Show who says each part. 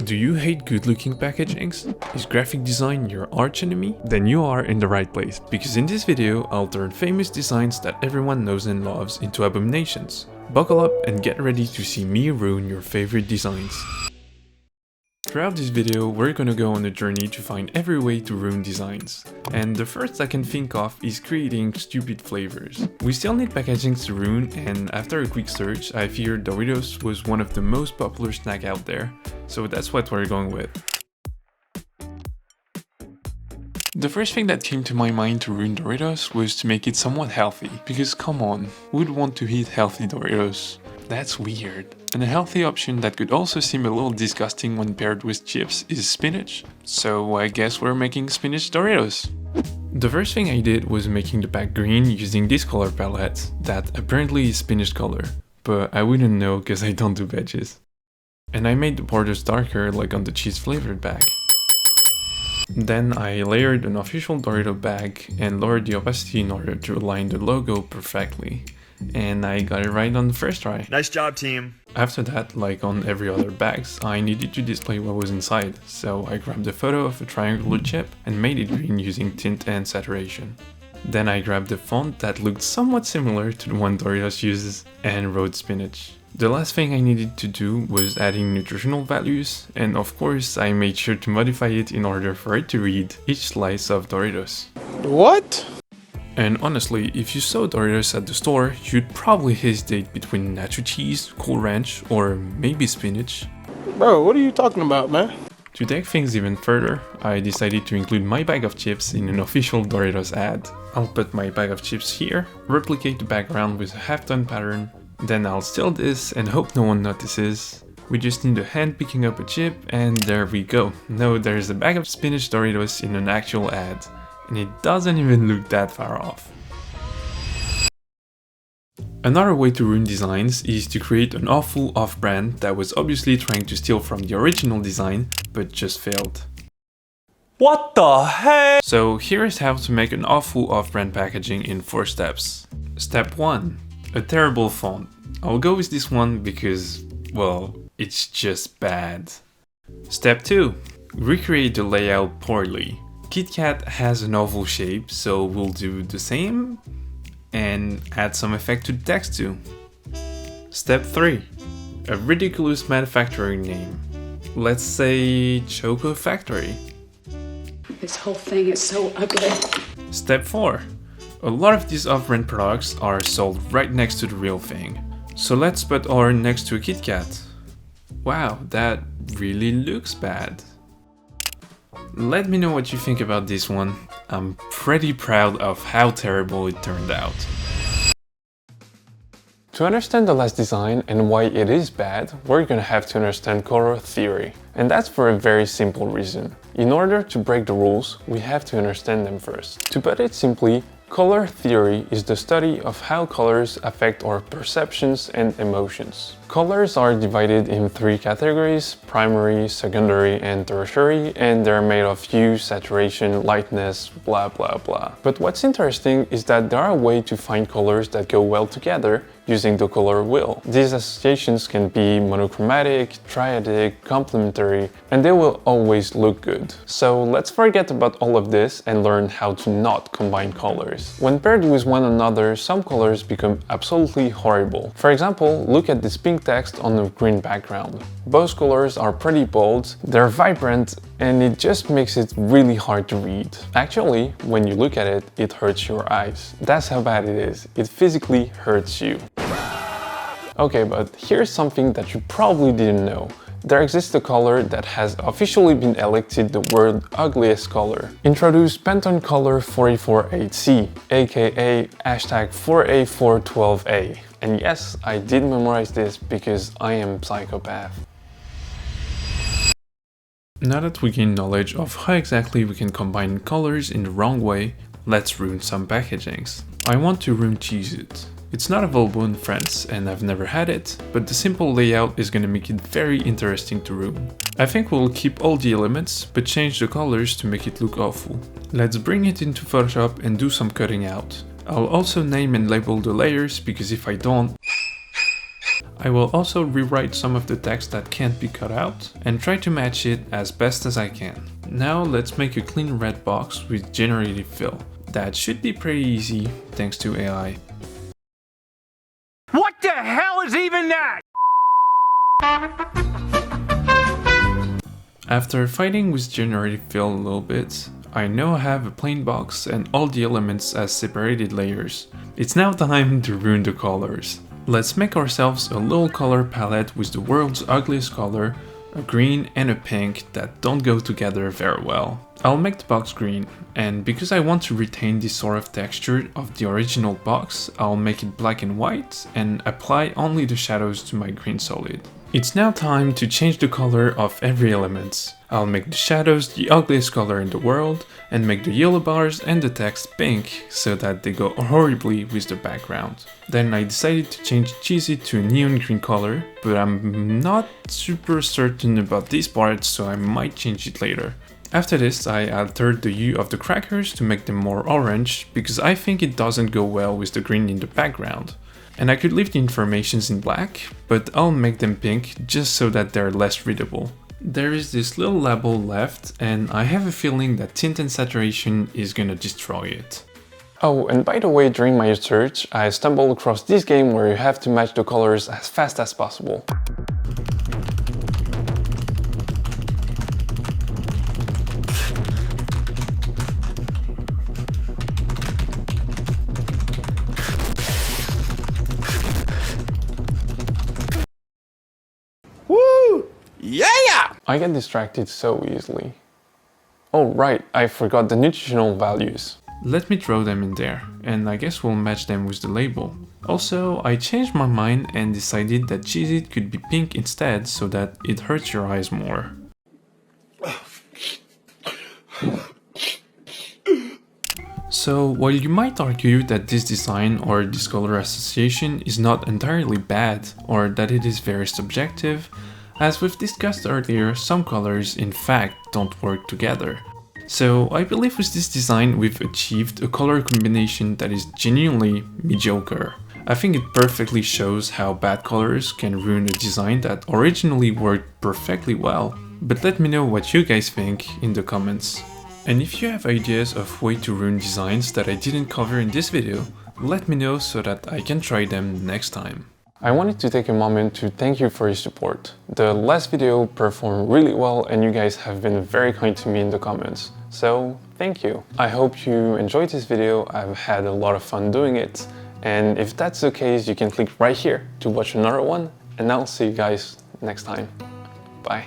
Speaker 1: Do you hate good-looking packagings? Is graphic design your arch enemy? Then you are in the right place, because in this video I'll turn famous designs that everyone knows and loves into abominations. Buckle up and get ready to see me ruin your favorite designs. Throughout this video, we're gonna go on a journey to find every way to ruin designs. And the first I can think of is creating stupid flavors. We still need packagings to ruin, and after a quick search, I feared Doritos was one of the most popular snack out there, so that's what we're going with. The first thing that came to my mind to ruin Doritos was to make it somewhat healthy, because come on, who would want to eat healthy Doritos? That's weird. And a healthy option that could also seem a little disgusting when paired with chips is spinach. So I guess we're making spinach Doritos. The first thing I did was making the pack green using this color palette that apparently is spinach color, but I wouldn't know because I don't do veggies. And I made the borders darker like on the cheese flavored bag. Then I layered an official Dorito bag and lowered the opacity in order to align the logo perfectly. And I got it right on the first try.
Speaker 2: Nice job, team!
Speaker 1: After that, like on every other bags, I needed to display what was inside, so I grabbed a photo of a triangular chip and made it green using tint and saturation. Then I grabbed a font that looked somewhat similar to the one Doritos uses and wrote spinach. The last thing I needed to do was adding nutritional values, and of course I made sure to modify it in order for it to read each slice of Doritos.
Speaker 3: What?
Speaker 1: And honestly, if you saw Doritos at the store, you'd probably hesitate between nacho cheese, Cool Ranch, or maybe spinach.
Speaker 3: Bro, what are you talking about, man?
Speaker 1: To take things even further, I decided to include my bag of chips in an official Doritos ad. I'll put my bag of chips here, replicate the background with a half-tone pattern, then I'll steal this and hope no one notices. We just need a hand picking up a chip, and there we go. Now there's a bag of spinach Doritos in an actual ad. And it doesn't even look that far off. Another way to ruin designs is to create an awful off-brand that was obviously trying to steal from the original design, but just failed.
Speaker 2: What the heck?
Speaker 1: So here's how to make an awful off-brand packaging in 4 steps. Step 1. A terrible font. I'll go with this one because, well, it's just bad. Step 2. Recreate the layout poorly. KitKat has an oval shape, so we'll do the same and add some effect to the text too. Step 3. A ridiculous manufacturing name. Let's say Choco Factory.
Speaker 4: This whole thing is so ugly.
Speaker 1: Step 4. A lot of these off-brand products are sold right next to the real thing. So let's put our next to a KitKat. Wow, that really looks bad. Let me know what you think about this one. I'm pretty proud of how terrible it turned out. To understand the last design and why it is bad, we're gonna have to understand color theory. And that's for a very simple reason. In order to break the rules, we have to understand them first. To put it simply, color theory is the study of how colors affect our perceptions and emotions. Colors are divided in 3 categories: primary, secondary, and tertiary, and they're made of hue, saturation, lightness, blah blah blah. But what's interesting is that there are a way to find colors that go well together using the color wheel. These associations can be monochromatic, triadic, complementary, and they will always look good. So let's forget about all of this and learn how to not combine colors. When paired with one another, some colors become absolutely horrible. For example, look at this pink text on a green background. Both colors are pretty bold, they're vibrant, and it just makes it really hard to read. Actually, when you look at it, it hurts your eyes. That's how bad it is. It physically hurts you. Okay, but here's something that you probably didn't know. There exists a color that has officially been elected the world's ugliest color. Introduce Pantone Color 448C, aka #4A412A. And yes, I did memorize this because I am a psychopath. Now that we gain knowledge of how exactly we can combine colors in the wrong way, let's ruin some packagings. I want to ruin Cheez-It. It's not available in France and I've never had it, but the simple layout is gonna make it very interesting to ruin. I think we'll keep all the elements, but change the colors to make it look awful. Let's bring it into Photoshop and do some cutting out. I'll also name and label the layers because if I don't, I will also rewrite some of the text that can't be cut out and try to match it as best as I can. Now let's make a clean red box with generative fill. That should be pretty easy thanks to AI.
Speaker 2: What the hell is even that?
Speaker 1: After fighting with generative fill a little bit, I now have a plain box and all the elements as separated layers. It's now time to ruin the colors. Let's make ourselves a little color palette with the world's ugliest color, a green and a pink that don't go together very well. I'll make the box green, and because I want to retain this sort of texture of the original box, I'll make it black and white and apply only the shadows to my green solid. It's now time to change the color of every element. I'll make the shadows the ugliest color in the world and make the yellow bars and the text pink so that they go horribly with the background. Then I decided to change cheesy to a neon green color, but I'm not super certain about this part, so I might change it later. After this, I altered the hue of the crackers to make them more orange because I think it doesn't go well with the green in the background. And I could leave the informations in black, but I'll make them pink just so that they're less readable. There is this little label left, and I have a feeling that tint and saturation is gonna destroy it. Oh, and by the way, during my research, I stumbled across this game where you have to match the colors as fast as possible.
Speaker 3: Woo! Yeah!
Speaker 1: I get distracted so easily. Oh right, I forgot the nutritional values. Let me throw them in there, and I guess we'll match them with the label. Also, I changed my mind and decided that cheese could be pink instead so that it hurts your eyes more. So, while you might argue that this design or this color association is not entirely bad, or that it is very subjective, as we've discussed earlier, some colors in fact don't work together. So I believe with this design we've achieved a color combination that is genuinely mediocre. I think it perfectly shows how bad colors can ruin a design that originally worked perfectly well. But let me know what you guys think in the comments. And if you have ideas of way to ruin designs that I didn't cover in this video, let me know so that I can try them next time. I wanted to take a moment to thank you for your support. The last video performed really well and you guys have been very kind to me in the comments. So thank you. I hope you enjoyed this video. I've had a lot of fun doing it. And if that's the case, you can click right here to watch another one. And I'll see you guys next time. Bye.